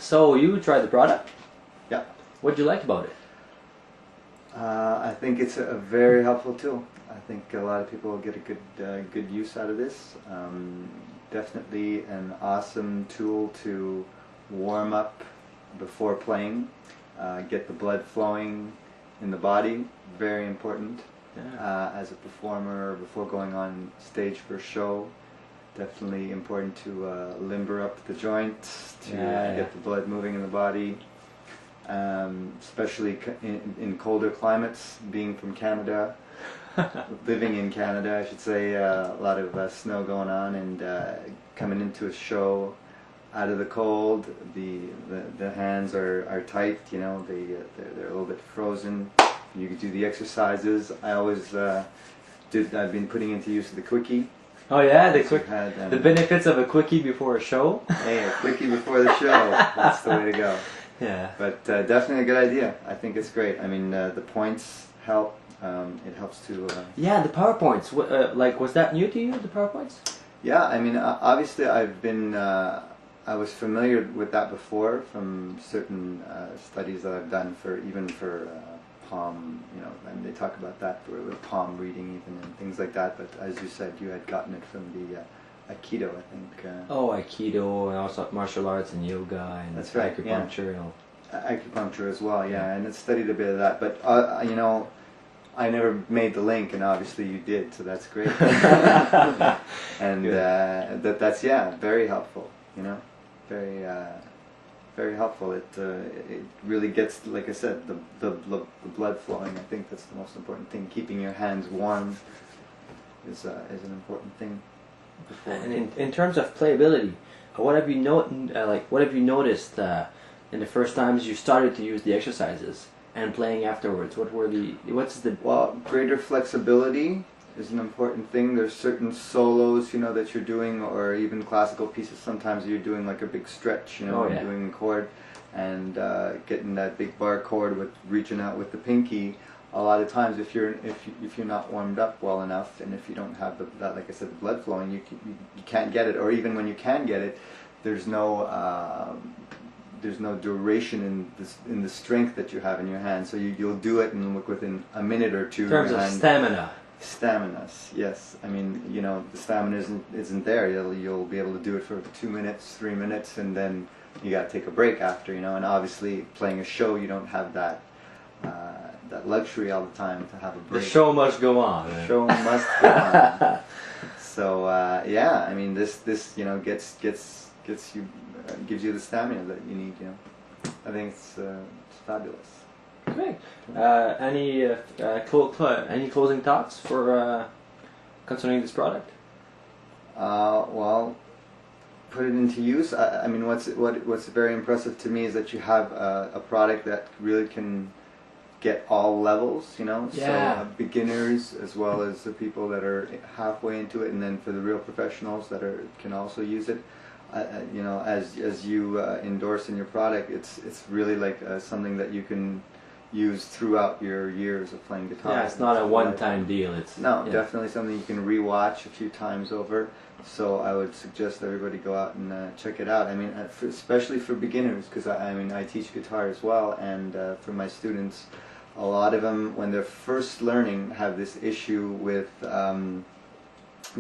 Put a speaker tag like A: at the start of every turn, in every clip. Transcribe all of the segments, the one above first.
A: So you tried the product?
B: Yeah.
A: What did you like about it?
B: I think it's a very helpful tool. I think a lot of people will get a good use out of this. Definitely an awesome tool to warm up before playing, get the blood flowing in the body, very important.
A: Yeah.
B: As a performer before going on stage for a show. Definitely important to limber up the joints, to get the blood moving in the body. Especially in colder climates, being from Canada, living in Canada I should say, a lot of snow going on, and coming into a show out of the cold, the hands are tight, you know, they're a little bit frozen. You can do the exercises. I always I've been putting into use the Quicky.
A: Oh yeah, the benefits of a Quicky before a show.
B: Hey, a Quicky before the show, that's the way to go.
A: Yeah.
B: But definitely a good idea. I think it's great. I mean, the points help. It helps to...
A: Yeah, the PowerPoints. Like, was that new to you, the PowerPoints?
B: Yeah, I mean, obviously I've been... I was familiar with that before from certain studies that I've done for palm, you know, and they talk about that with palm reading even and things like that. But as you said, you had gotten it from the Aikido, I think.
A: Oh, Aikido, and also martial arts and yoga and
B: that's right,
A: acupuncture.
B: Yeah. Acupuncture as well, yeah, and I studied a bit of that. But you know, I never made the link, and obviously you did, so that's great. And that's very helpful. You know, very helpful. It really gets, like I said, the blood flowing. I think that's the most important thing. Keeping your hands warm is an important thing.
A: And in terms of playability, what have you noticed in the first times you started to use the exercises and playing afterwards? Well,
B: greater flexibility is an important thing. There's certain solos, you know, that you're doing, or even classical pieces. Sometimes you're doing like a big stretch, you know, doing a chord, and getting that big bar chord with reaching out with the pinky. A lot of times, if you're not warmed up well enough, and if you don't have that, like I said, the blood flowing, you can't get it. Or even when you can get it, there's no duration in the strength that you have in your hand. So you'll do it, and look within a minute or two.
A: In terms of stamina.
B: Staminas, yes. I mean, you know, the stamina isn't there. You'll be able to do it for 2 minutes, 3 minutes, and then you got to take a break after, you know. And obviously, playing a show, you don't have that luxury all the time to have a break.
A: The show must go on.
B: The show must go on. So yeah, I mean, this you know gives you the stamina that you need. You know, I think it's fabulous.
A: Great. Any closing thoughts for concerning this product?
B: Well, put it into use. I mean, what's very impressive to me is that you have a product that really can get all levels. You know, so beginners as well as the people that are halfway into it, and then for the real professionals that can also use it. You know, as you endorse in your product, it's really like something that you can use throughout your years of playing guitar.
A: Yeah, it's not a one-time deal. It's
B: definitely something you can re-watch a few times over. So I would suggest everybody go out and check it out. I mean, especially for beginners, because I teach guitar as well, and for my students, a lot of them, when they're first learning, have this issue with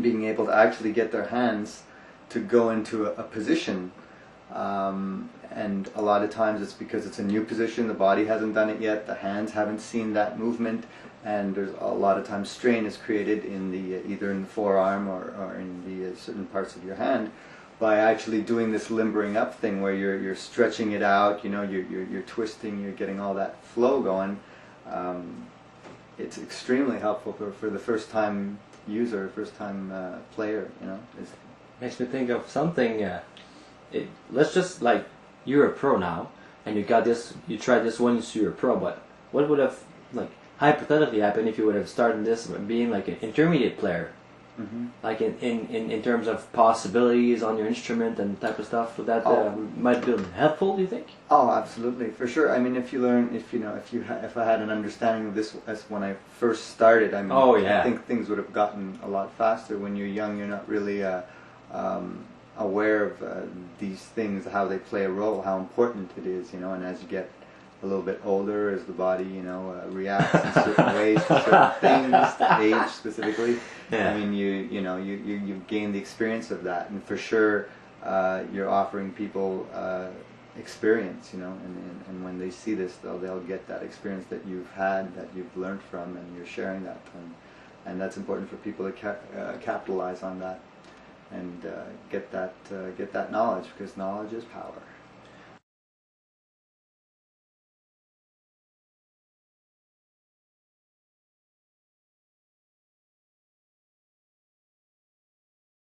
B: being able to actually get their hands to go into a position. And a lot of times it's because it's a new position, the body hasn't done it yet, the hands haven't seen that movement, and there's a lot of times strain is created in either in the forearm or in the certain parts of your hand by actually doing this limbering up thing where you're stretching it out, you know, you're twisting, you're getting all that flow going. It's extremely helpful for the first time user, first time player, you know.
A: Makes me think of something. Let's just, like, you're a pro now, and you tried this once you're a pro, but what would have, like, hypothetically happened if you would have started this being like an intermediate player? Mm-hmm. Like in terms of possibilities on your instrument and type of stuff, would that might be helpful, do you think?
B: Oh, absolutely, for sure. I mean, if I had an understanding of this as when I first started, I mean, I think things would have gotten a lot faster. When you're young, you're not really aware of these things, how they play a role, how important it is, and as you get a little bit older, as the body, reacts in certain ways to certain things, to age specifically.
A: Yeah.
B: I mean, you've gained the experience of that, and for sure, you're offering people experience, and when they see this, they'll get that experience that you've had, that you've learned from, and you're sharing that, and that's important for people to capitalize on that, and get that knowledge, because knowledge is power.